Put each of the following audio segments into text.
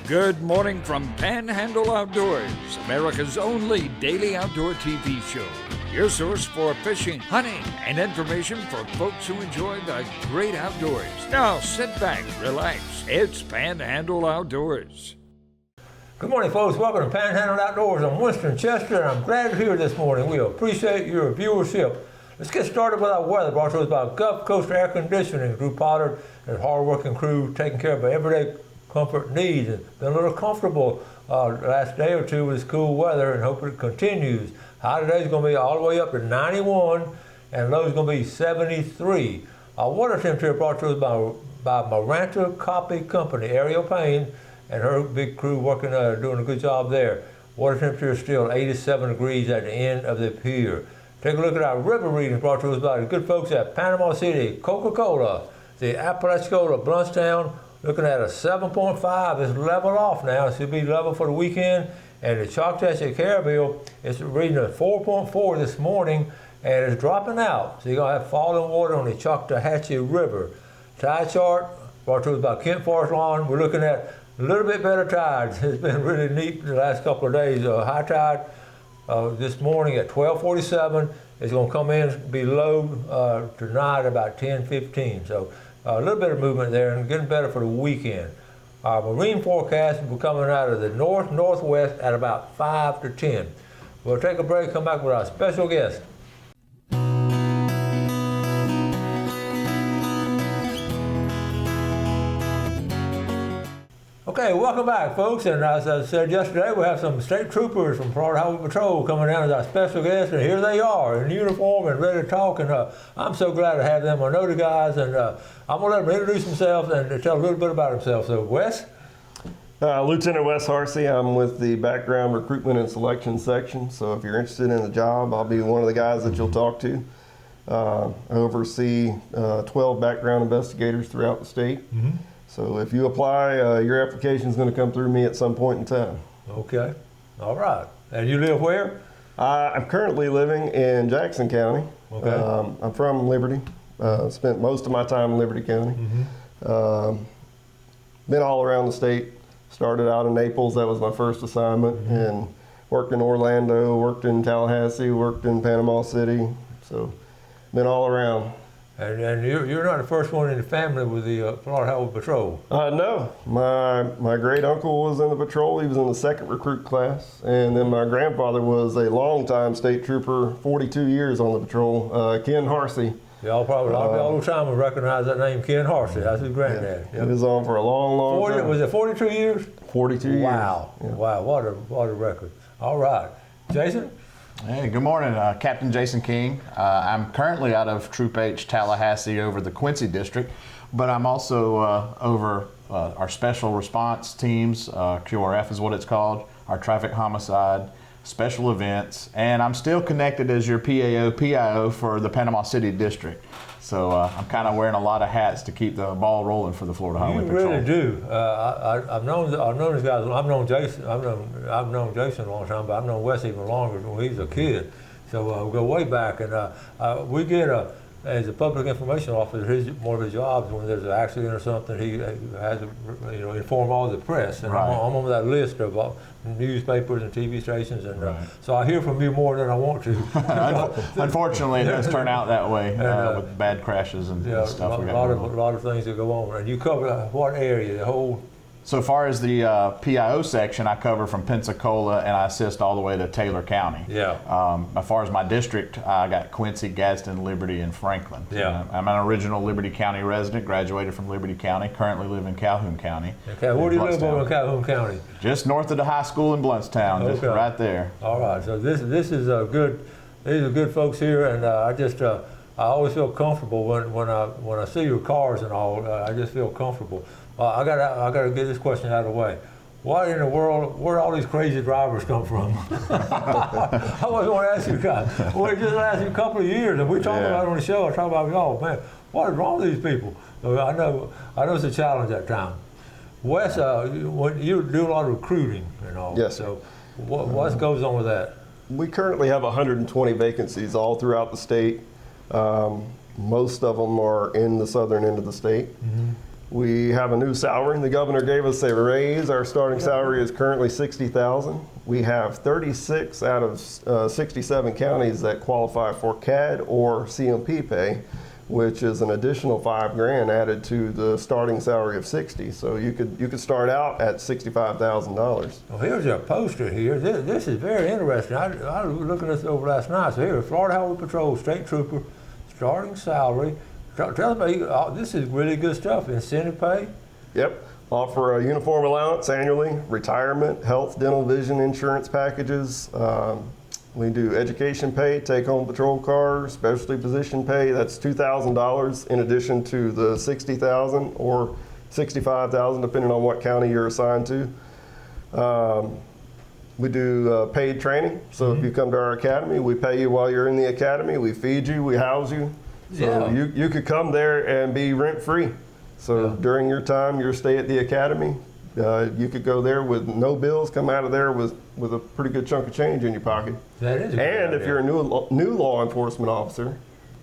Good morning from Panhandle Outdoors, America's only daily outdoor TV show. Your source for fishing, hunting, and information for folks who enjoy the great outdoors. Now sit back, relax. It's Panhandle Outdoors. Good morning, folks. Welcome to Panhandle Outdoors. I'm Winston Chester, and I'm glad you're here this morning. We appreciate your viewership. Let's get started with our weather, brought to us by Gulf Coast Air Conditioning. Drew Pollard and his hard-working crew taking care of our everyday comfort needs. And been a little comfortable last day or two with this cool weather, and hope it continues. High today is going to be all the way up to 91, and low is going to be 73. Our water temperature brought to us by Maranta Copy Company, Ariel Payne, and her big crew working, doing a good job there. Water temperature is still 87 degrees at the end of the pier. Take a look at our river readings brought to us by the good folks at Panama City, Coca-Cola, the Apalachicola, Bluntstown, looking at a 7.5. It's leveled off now. It should be level for the weekend. And the Choctaw Caribbean is reading a 4.4 this morning, and it's dropping out. So you're going to have falling water on the Choctawhatchee River. Tide chart brought to us by Kent Forest Lawn. We're looking at a little bit better tides. It's been really neat the last couple of days. High tide this morning at 12:47. It's going to come in, be low tonight about 10:15. So a little bit of movement there and getting better for the weekend. Our marine forecast will be coming out of the northwest at about 5 to 10. We'll take a break, come back with our special guest. Okay, welcome back, folks. And as I said yesterday, we have some state troopers from Florida Highway Patrol coming down as our special guests, and here they are in uniform and ready to talk. And I'm so glad to have them. I know the guys, and I'm going to let them introduce themselves and tell a little bit about themselves. So, Wes? Lieutenant Wes Harsey. I'm with the Background Recruitment and Selection section. So if you're interested in the job, I'll be one of the guys that you'll talk to. I oversee 12 background investigators throughout the state. Mm-hmm. So if you apply, your application is going to come through me at some point in time. Okay. All right. And you live where? I'm currently living in Jackson County. Okay. I'm from Liberty. Spent most of my time in Liberty County. Mm-hmm. Been all around the state. Started out in Naples. That was my first assignment. Mm-hmm. And worked in Orlando, worked in Tallahassee, worked in Panama City. So been all around. And you're not the first one in the family with the Florida Highway Patrol. No. My great uncle was in the patrol. He was in the second recruit class. And then my grandfather was a longtime state trooper, 42 years on the patrol, Ken Harsey. Y'all probably, a lot of y'all time will recognize that name, Ken Harsey. That's his granddad. Yeah. Yep. He was on for a long time. Was it 42 years? 42 years. Wow. Yeah. Wow, what a record. All right. Jason? Hey, good morning, Captain Jason King. I'm currently out of Troop H, Tallahassee, over the Quincy District, but I'm also over our special response teams, QRF is what it's called, our traffic homicide, special events, and I'm still connected as your PIO for the Panama City District. So I'm kind of wearing a lot of hats to keep the ball rolling for the Florida Highway Patrol. You really do. I've known these guys. I've known Jason a long time, but I've known Wes even longer when he was a kid. So we go way back, and we get as a public information officer, one of his jobs when there's an accident or something, he has to inform all the press, and right. I'm on that list of newspapers and TV stations, and right. So I hear from you more than I want to. Unfortunately, it does turn out that way with bad crashes and stuff. A lot of things that go on. And you cover what area? The whole. So far as the PIO section, I cover from Pensacola and I assist all the way to Taylor County. Yeah. As far as my district, I got Quincy, Gadsden, Liberty, and Franklin. Yeah. I'm an original Liberty County resident, graduated from Liberty County, currently live in Calhoun County. Okay, where do you live over in Calhoun County? Just north of the high school in Bluntstown, just right there. All right, so this is a good, these are good folks here, and I always feel comfortable when I see your cars and all. I just feel comfortable. I gotta get this question out of the way. What in the world, where do all these crazy drivers come from? I always want to ask you guys. We just asked you a couple of years, and we talked about it on the show. I talk about, oh man, what is wrong with these people? I know it's a challenge at times. Wes, you do a lot of recruiting and all. Yes. So what goes on with that? We currently have 120 vacancies all throughout the state. Most of them are in the southern end of the state. Mm-hmm. We have a new salary. The governor gave us a raise. Our starting salary is currently $60,000. We have 36 out of 67 counties that qualify for CAD or CMP pay, which is an additional $5,000 added to the starting salary of 60. So you could start out at $65,000. Well, here's a poster here. This is very interesting. I was looking this over last night. So here, Florida Highway Patrol State Trooper, starting salary. Tell me, this is really good stuff. Incentive pay? Yep. Offer a uniform allowance annually, retirement, health, dental, vision insurance packages. We do education pay, take-home patrol car, specialty position pay. That's $2,000 in addition to the $60,000 or $65,000, depending on what county you're assigned to. We do paid training. So if you come to our academy, we pay you while you're in the academy. We feed you, we house you. So you could come there and be rent-free. So during your time, your stay at the academy, you could go there with no bills, come out of there with a pretty good chunk of change in your pocket. That is a good And if idea. you're a new law enforcement officer,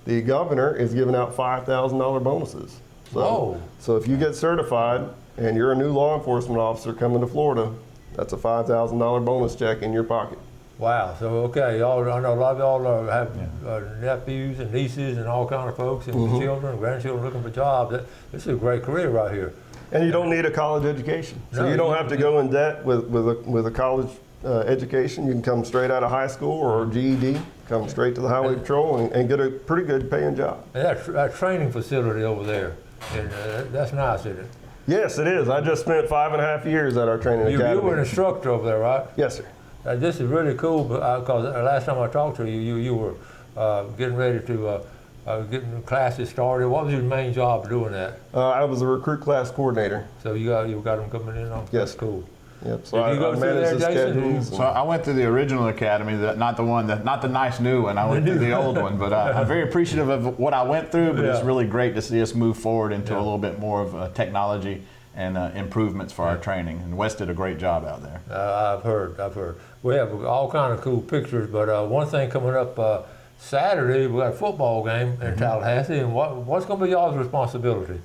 the governor is giving out $5,000 bonuses. So if you get certified and you're a new law enforcement officer coming to Florida, that's a $5,000 bonus check in your pocket. Wow. So, okay, y'all, I know a lot of y'all have nephews and nieces and all kind of folks and children, grandchildren looking for jobs. This is a great career right here. And you don't need a college education. So No, you don't you have to don't. go in debt with a college education. You can come straight out of high school or GED, come straight to the Highway Patrol and get a pretty good paying job. And that training facility over there, and that's nice, isn't it? Yes, it is. I just spent 5.5 years at our training You academy. were an instructor over there, right? Yes, sir. This is really cool because last time I talked to you, you were getting ready to getting classes started. What was your main job doing that? I was a recruit class coordinator. So you got them coming in on? Yes. That's cool. Yep. So Did I you go through managed there, the Jason? schedules. So I went to the original academy, not the nice new one. I went to the old one, but I'm very appreciative of what I went through. But it's really great to see us move forward into a little bit more of technology and improvements for our training. And Wes did a great job out there. I've heard. We have all kind of cool pictures, but one thing coming up Saturday, we got a football game in Tallahassee, and what's going to be y'all's responsibility?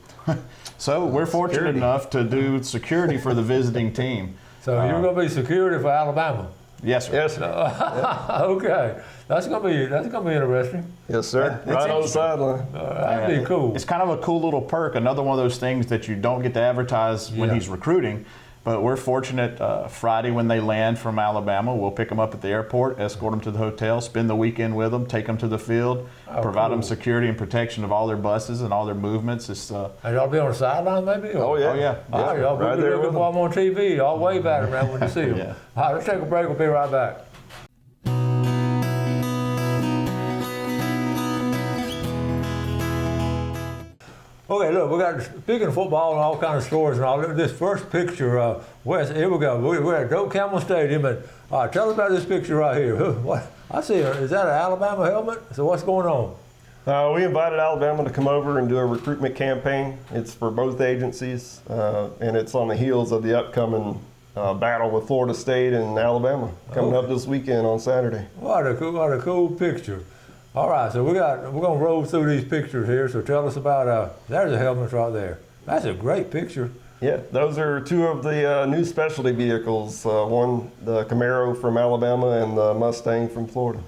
So we're fortunate enough to do security for the visiting team. So you're going to be security for Alabama. Yes, sir. Yes, sir. Okay, that's going to be interesting. Yes, sir. Right on the sideline. That'd be cool. It's kind of a cool little perk, another one of those things that you don't get to advertise when he's recruiting. But we're fortunate Friday when they land from Alabama, we'll pick them up at the airport, escort them to the hotel, spend the weekend with them, take them to the field, provide them security and protection of all their buses and all their movements. It's, And y'all be on the sideline maybe? Oh, yeah. Oh, yeah. All right, y'all Right be there looking with for them on TV. I'll wave at them right when you see them. Yeah. All right, let's take a break. We'll be right back. Okay, look, we got, speaking of football and all kinds of stories and all, look at this first picture. Wes, here we go. We're at Doak Campbell Stadium, and tell us about this picture right here. What I see, is that an Alabama helmet? So what's going on? We invited Alabama to come over and do a recruitment campaign. It's for both agencies, and it's on the heels of the upcoming battle with Florida State and Alabama coming up this weekend on Saturday. What a cool picture. All right, so we're gonna roll through these pictures here. So tell us about there's the helmets right there. That's a great picture. Yeah, those are two of the new specialty vehicles. One, the Camaro from Alabama, and the Mustang from Florida.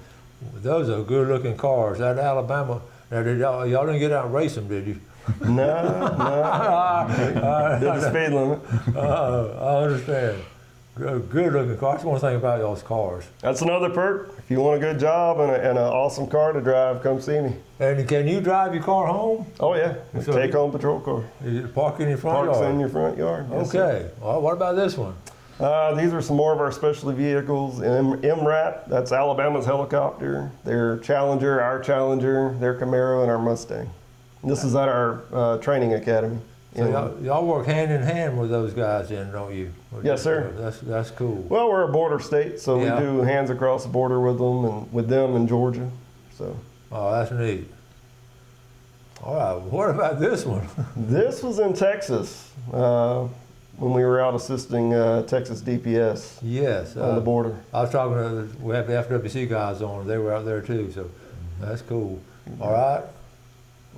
Those are good-looking cars. That Alabama. Now, y'all didn't get out and race them, did you? No. Did the speed limit. I understand. Good-looking cars. That's one thing about those cars. That's another perk. If you want a good job and an awesome car to drive, come see me. And can you drive your car home? Oh yeah, So take home patrol car. You park in your front Parks yard? in your front yard. Yes, sir. Okay. Well, what about this one? These are some more of our specialty vehicles. MRAP, that's Alabama's helicopter. Their Challenger, our Challenger, their Camaro, and our Mustang. And this is at our training academy. So y'all work hand in hand with those guys, then, don't you? Yes, sir. That's cool. Well, we're a border state, so Yeah. we do hands across the border with them in Georgia. So Oh, that's neat. All right. What about this one? this was in Texas when we were out assisting Texas DPS Yes. on the border. I was talking to, we have the FWC guys on, they were out there too, so that's cool. All right.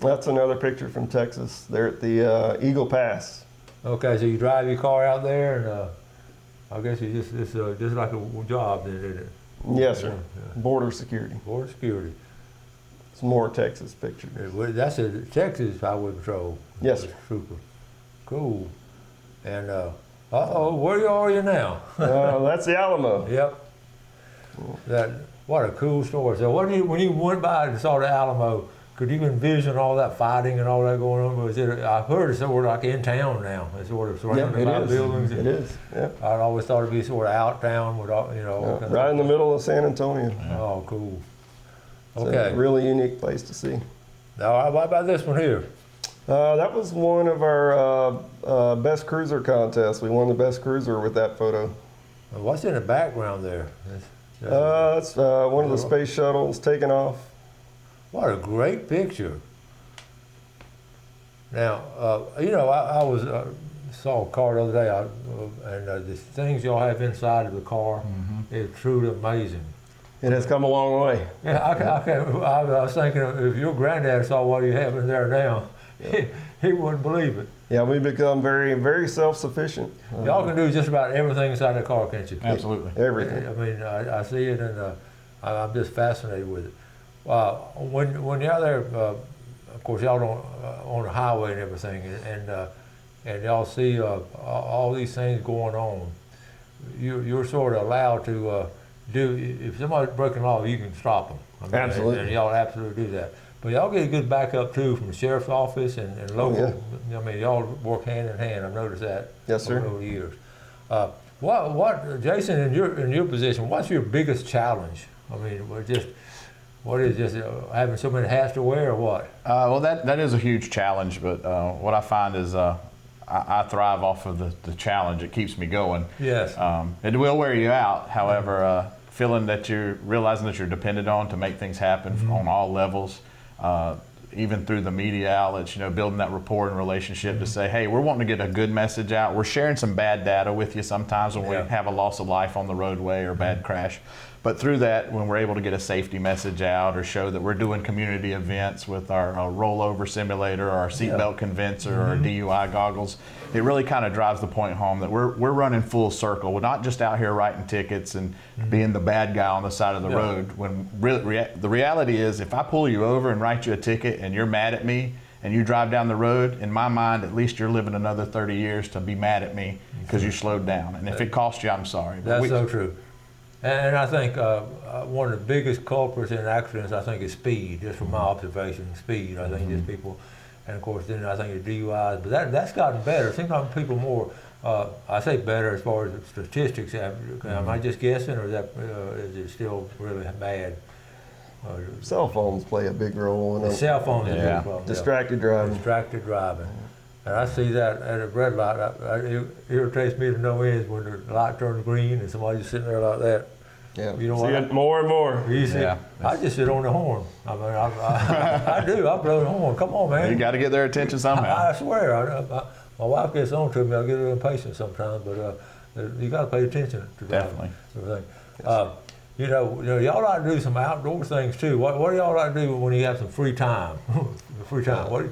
That's another picture from Texas. They're at the Eagle Pass. Okay, so you drive your car out there, and I guess it's just like a job, then, isn't it? Yes, sir. Yeah. Border security. Border security. Some more Texas pictures. That's a Texas Highway Patrol. Yes, sir. Trooper. Cool. And where are you now? That's the Alamo. Yep. What a cool story. So when you went by and saw the Alamo, could you envision all that fighting and all that going on? I've heard it's sort of like in town now. It's sort of surrounded by buildings. It is. Yeah. I'd always thought it'd be sort of out town with all, all kinds right in the middle of San Antonio. Yeah. Oh, cool. It's Okay. a really unique place to see. Now, what about this one here? That was one of our best cruiser contests. We won the best cruiser with that photo. What's in the background there? That's one of the space shuttles taking off. What a great picture. Now, I was saw a car the other day, and the things y'all have inside of the car is truly amazing. It has come a long way. Yeah, I was thinking if your granddad saw what you have in there now, he wouldn't believe it. Yeah, we've become very, very self-sufficient. Y'all can do just about everything inside the car, can't you? Absolutely. Everything. I mean, I see it, and I'm just fascinated with it. When you're out there, of course, y'all don't on the highway and everything, and y'all see all these things going on. You're sort of allowed to do. If somebody's breaking law, you can stop them. I mean, Absolutely. and y'all absolutely do that. But y'all get a good backup too from the sheriff's office and local. Yeah. I mean, y'all work hand in hand. I've noticed that. Yes, sir. Over the years. What, Jason, in your position, what's your biggest challenge? I mean, what is just having so many hats to wear, or what? Well, that is a huge challenge, but what I find is I thrive off of the challenge. It keeps me going. Yes. It will wear you out, however, feeling that you're realizing that you're dependent on to make things happen on all levels, even through the media outlets, building that rapport and relationship to say, hey, we're wanting to get a good message out. We're sharing some bad data with you sometimes when we have a loss of life on the roadway or a bad crash. But through that, when we're able to get a safety message out or show that we're doing community events with our rollover simulator or our seatbelt convincer or our DUI goggles, it really kind of drives the point home that we're running full circle. We're not just out here writing tickets and being the bad guy on the side of the road. When the reality is, if I pull you over and write you a ticket and you're mad at me and you drive down the road, in my mind, at least you're living another 30 years to be mad at me because you slowed down. And if it cost you, I'm sorry. But That's so true. And I think one of the biggest culprits in accidents, I think, is speed. Just from my observation, speed. I think just people, and of course, then I think the DUIs. But that's gotten better. Sometimes people more. I say better as far as statistics. Am I just guessing, or is it still really bad? Cell phones play a big role in The it. cell phones is a big problem. Distracted driving. Distracted driving. And I see that at a red light. It irritates me to no end when the light turns green and somebody's sitting there like that. Yeah. You know See what? it more and more. You see, I just sit on the horn. I mean, I do. I blow the horn. Come on, man. You got to get their attention somehow. I swear. My wife gets on to me. I get a little impatient sometimes, but you got to pay attention to Definitely. everything. Y'all like to do some outdoor things too. What do y'all like to do when you have some free time? Free time. What?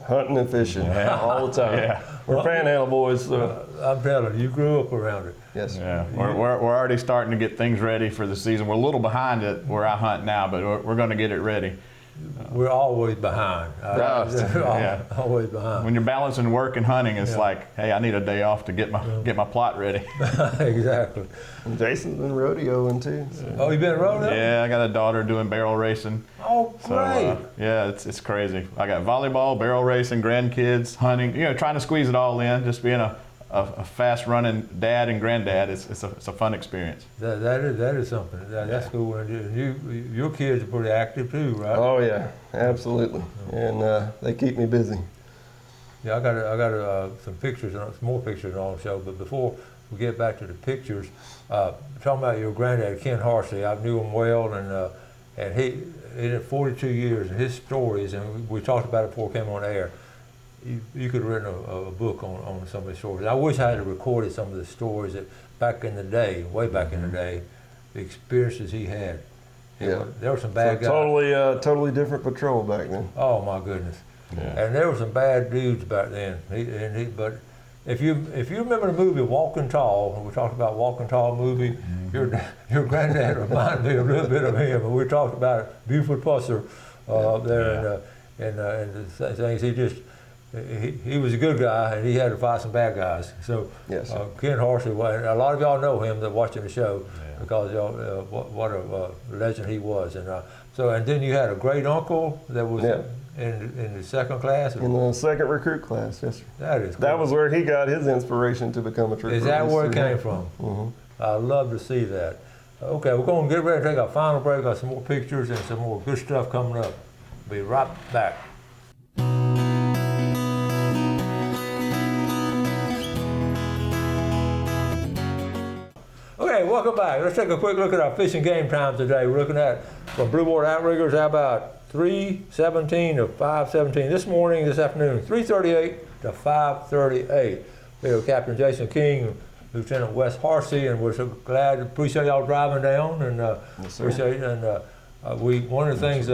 Hunting and fishing all the time. We're Panhandle boys. So. I'm telling you, grew up around it. Yes. Yeah, we're already starting to get things ready for the season. We're a little behind it where I hunt now, but we're going to get it ready. We're always behind. Always behind. When you're balancing work and hunting, it's like, hey, I need a day off to get my plot ready. Exactly. And Jason's been rodeoing too. So. Oh, you been rodeoing? Yeah, I got a daughter doing barrel racing. Oh, great. So, it's crazy. I got volleyball, barrel racing, grandkids, hunting. Trying to squeeze it all in. Just being a fast running dad and granddad, it's a fun experience. That is something. That's cool. And your kids are pretty active too, right? Oh yeah, absolutely. And they keep me busy. Yeah, I got some pictures, some more pictures on the show. But before we get back to the pictures, talking about your granddad, Ken Harsey, I knew him well, and he in 42 years, and his stories, and we talked about it before we came on air. You could have written a book on some of his stories. I wish I had recorded some of the stories that back in the day, way back in the day, the experiences he had. There were some bad guys. Totally different patrol back then. Oh my goodness. Yeah. And there were some bad dudes back then. But if you remember the movie Walking Tall, and we talked about Walking Tall movie, your granddad reminded me a little bit of him. And we talked about Buford Pusser there, and the things he was a good guy, and he had to fight some bad guys. So Yes. Ken Horsey, a lot of y'all know him that watching the show because y'all what a legend he was. And then you had a great uncle that was in the second class. In the second recruit class, yes, sir. That is cool. That was where he got his inspiration to become a trooper. Is that where it came from? Mm-hmm. I love to see that. Okay, we're going to get ready to take our final break. Got some more pictures and some more good stuff coming up. Be right back. Okay, welcome back. Let's take a quick look at our fishing game time today. We're looking at from Blue Water Outriggers, how about 3:17 to 5:17 this afternoon, 3:38 to 5:38. We have Captain Jason King, Lieutenant Wes Harsey, and we're so glad, appreciate y'all driving down, and appreciate. And one of the things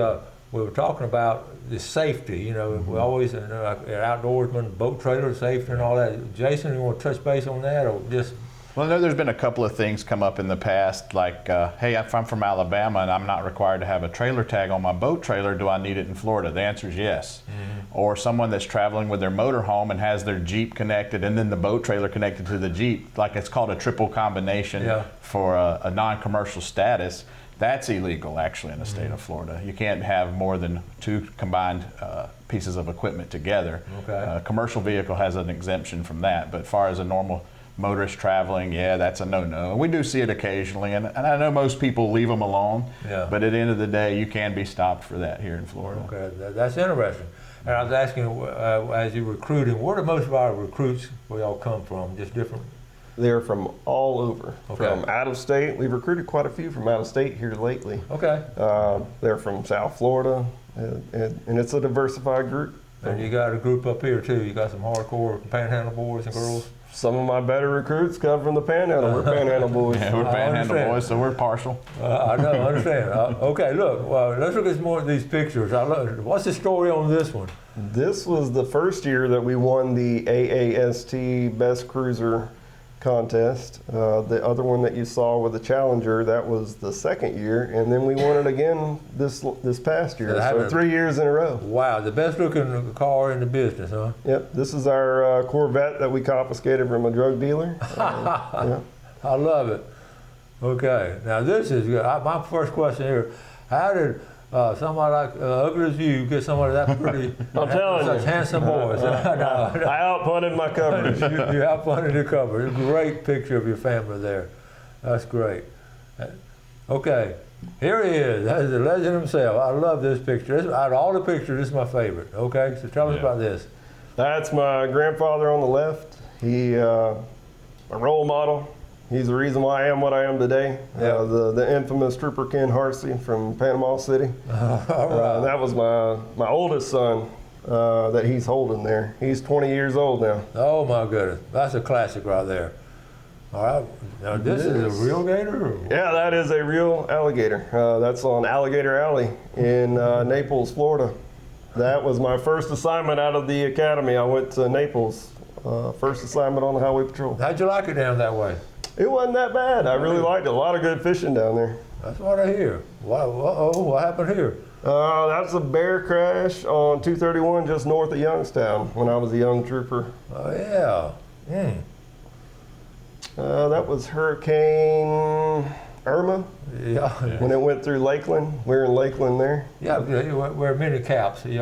we were talking about is safety. You know, we always outdoorsmen, boat trailer safety, and all that. Jason, you want to touch base on that, or just? Well, no, there's been a couple of things come up in the past, like, hey, if I'm from Alabama and I'm not required to have a trailer tag on my boat trailer, do I need it in Florida? The answer is yes. Mm-hmm. Or someone that's traveling with their motorhome and has their Jeep connected and then the boat trailer connected to the Jeep, like it's called a triple combination for a non-commercial status. That's illegal, actually, in the state of Florida. You can't have more than two combined pieces of equipment together. Okay. A commercial vehicle has an exemption from that, but as far as a normal motorist traveling, that's a no-no. We do see it occasionally, and I know most people leave them alone, but at the end of the day, you can be stopped for that here in Florida. Okay, that's interesting. And I was asking, as you're recruiting, where do most of our recruits, where y'all come from, just different? They're from all over. Okay. From out of state. We've recruited quite a few from out of state here lately. Okay. They're from South Florida, and it's a diversified group. And you got a group up here too. You got some hardcore Panhandle boys and girls. Some of my better recruits come from the Panhandle. We're Panhandle boys. Yeah, we're Panhandle boys, so we're partial. I know, I understand. Okay, look, let's look at some more of these pictures. What's the story on this one? This was the first year that we won the AAST Best Cruiser contest. The other one that you saw with the Challenger, that was the second year, and then we won it again this past year. So 3 years in a row. Wow, the best looking car in the business, huh? Yep, this is our Corvette that we confiscated from a drug dealer. I love it. Okay, now this is good. My first question here, how did somebody like ugly as you get somebody that pretty, I'm telling such you. handsome boys? I outpunted my coverage. You outpunted the cover. Great picture of your family there. That's great. Okay, here he is. That is the legend himself. I love this picture. Out of all the pictures, this is my favorite. Okay, so tell us about this. That's my grandfather on the left. He a role model. He's the reason why I am what I am today. The infamous Trooper Ken Harsey from Panama City. That was my oldest son that he's holding there. He's 20 years old now. Oh my goodness, that's a classic right there. All right, now this is a real gator? Or? Yeah, that is a real alligator. That's on Alligator Alley in Naples, Florida. That was my first assignment out of the academy. I went to Naples, first assignment on the Highway Patrol. How'd you like it down that way? It wasn't that bad. I really liked it. A lot of good fishing down there. That's what I hear. What happened here? That's a bear crash on 231 just north of Youngstown when I was a young trooper. Oh, yeah. That was Hurricane Irma. Yeah. When it went through Lakeland. We're in Lakeland there. Yeah, you wear many caps. You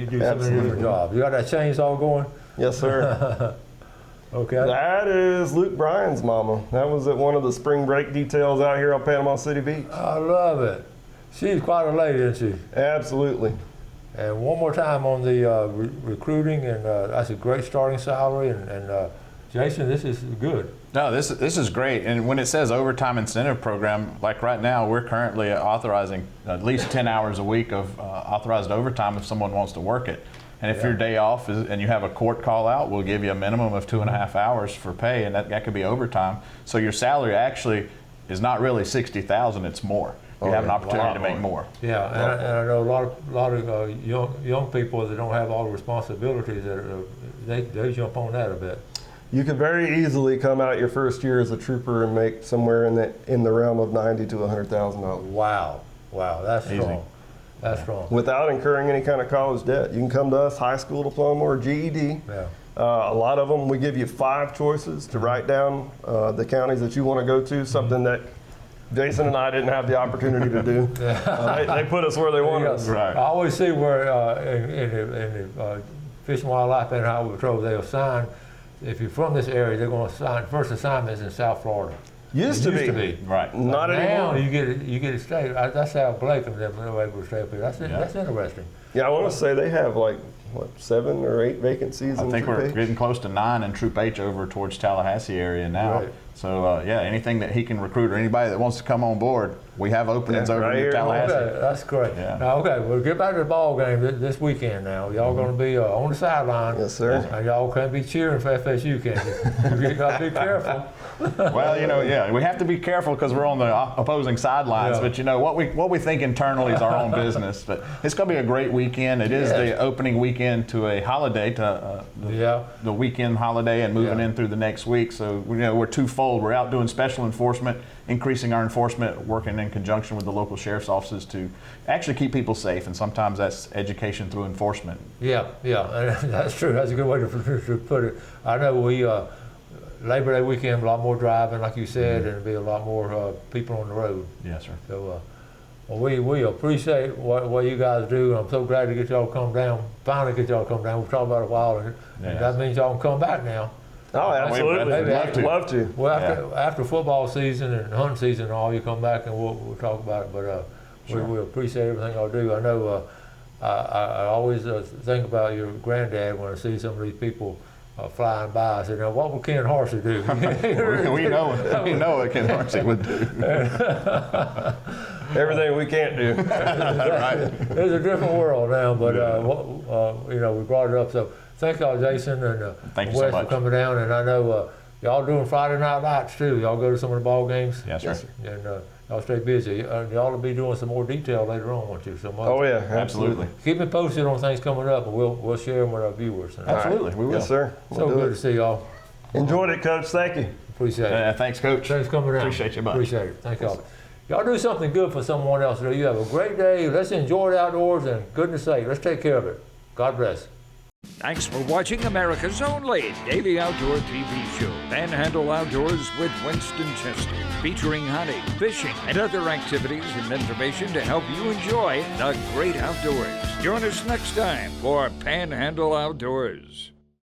do so many different jobs. You got that chainsaw going? Yes, sir. Okay. That is Luke Bryan's mama. That was at one of the spring break details out here on Panama City Beach. I love it. She's quite a lady, isn't she? Absolutely. And one more time on the recruiting, and that's a great starting salary. And Jason, this is good. No, this is great. And when it says overtime incentive program, like right now, we're currently authorizing at least 10 hours a week of authorized overtime if someone wants to work it. And if your day off is, and you have a court call out, we'll give you a minimum of 2.5 hours for pay, and that could be overtime. So your salary actually is not really $60,000; it's more. you have an yeah. opportunity to make more. Yeah, and I know a lot of young people that don't have all the responsibilities that they jump on that a bit. You could very easily come out your first year as a trooper and make somewhere in the realm of $90,000 to $100,000 Wow, that's Easy. strong. That's strong. without incurring any kind of college debt. You can come to us, high school diploma or GED. Yeah. A lot of them, we give you 5 choices to write down the counties that you want to go to, something that Jason and I didn't have the opportunity to do. They put us where they wanted us. Right. I always see where in the Fish and Wildlife and Highway Patrol, they'll sign, if you're from this area, they're going to sign, first assignment is in South Florida. Used to be. Right. Not Now anymore. you get to stay. That's how Blake and them were able to stay up here. That's interesting. Yeah, I want to say they have like, what, 7 or 8 vacancies I in think Troop we're H? getting close to 9 in Troop H over towards Tallahassee area now. Right. So yeah, anything that he can recruit or anybody that wants to come on board, we have openings Yeah, over right in here. Tallahassee. Okay, that's great. Yeah. Now, okay, we'll get back to the ball game this weekend now. Y'all going to be on the sideline. Yes, sir. And y'all can't be cheering for FSU, can you? You got to be careful. Well, yeah, we have to be careful because we're on the opposing sidelines. Yeah. But what we think internally is our own business. But it's going to be a great weekend. It is the opening weekend to a holiday, to the weekend holiday, and moving in through the next week. So we're twofold. We're out doing special enforcement, increasing our enforcement, working in conjunction with the local sheriff's offices to actually keep people safe. And sometimes that's education through enforcement. Yeah, and that's true. That's a good way to put it. I know we Labor Day weekend, a lot more driving, like you said, and there'll be a lot more people on the road. Yes, sir. So we appreciate what you guys do. I'm so glad to get y'all come down. Finally, get y'all come down. We've talked about it a while, and that means y'all can come back now. Oh, absolutely. Maybe Love to. Well, after football season and hunting season and all, you come back and we'll talk about it. But we appreciate everything y'all do. I know I always think about your granddad when I see some of these people flying by. I said, now what would Ken Harsey do? we know what Ken Harsey would do. Everything we can't do. Right. It's a different world now, but we brought it up. So thank y'all, Jason and Thank you so Wes much. for coming down. And I know y'all doing Friday night lights too. Y'all go to some of the ball games. Yes, sir. And y'all stay busy. Y'all will be doing some more detail later on, won't you? So much. Oh, yeah, Absolutely. Keep me posted on things coming up, and we'll share them with our viewers. Absolutely. We will. Yes, sir. So We'll do good it. to see y'all. Enjoyed it, Coach. Thank you. Appreciate it. Thanks, Coach. Thanks for coming down. Appreciate you much. Appreciate it. Thank y'all. Y'all do something good for someone else. You have a great day. Let's enjoy the outdoors, and goodness sake, let's take care of it. God bless. Thanks for watching America's only daily outdoor TV show, Panhandle Outdoors with Winston Chester, featuring hunting, fishing, and other activities and information to help you enjoy the great outdoors. Join us next time for Panhandle Outdoors.